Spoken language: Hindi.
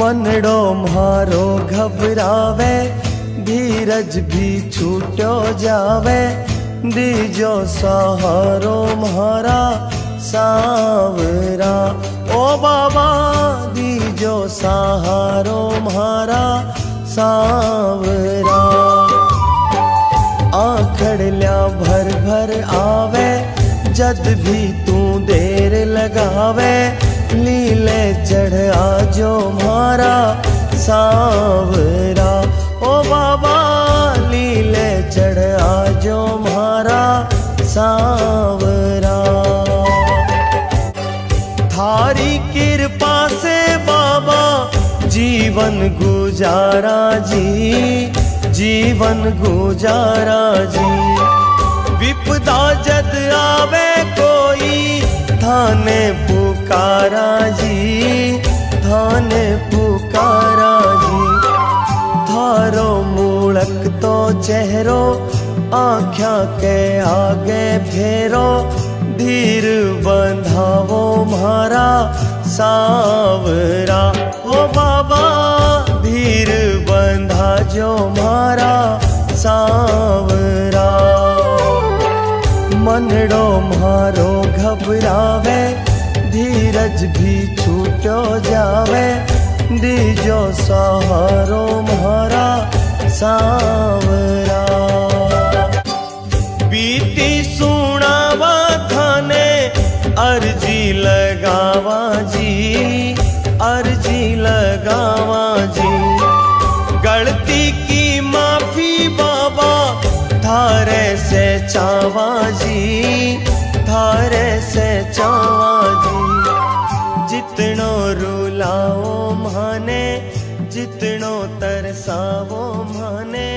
मनड़ो म्हारो घबरावे, धीरज भी छूटो जावे, दीजो सहारो म्हारा सावरा। ओ बाबा दीजो सहारो म्हारा सावरा। आखड़ल्या भर भर आवे, जद भी तू देर लगावे, लीले चढ़ आजो म्हारा सावरा। ओ बाबा लीले चढ़ आजो म्हारा सावरा। थारी कृपा से बाबा जीवन गुजारा जी, जीवन गुजारा जी। विपदा जद आवे कोई, थाने पुकारा जी, थाने पुकारा जी। थारो मूलक तो चेहरो, आँख्या के आगे फेरो, धीर बंधावो म्हारा सावरा। ओ बाबा धीर बंधा जो म्हारा सावरा। मनड़ो म्हारो घबरावे, धीरज भी छूटो जावे, दीजो सहारो म्हारा सावरा। बीती सुनावा थाने अर्जी लगावा जी, अर्जी लगावा जी। गलती की माफी बाबा थारे से चावा जी, थारे से चावा जी। जितनो रुलाओ माने, जितनो तरसावो माने,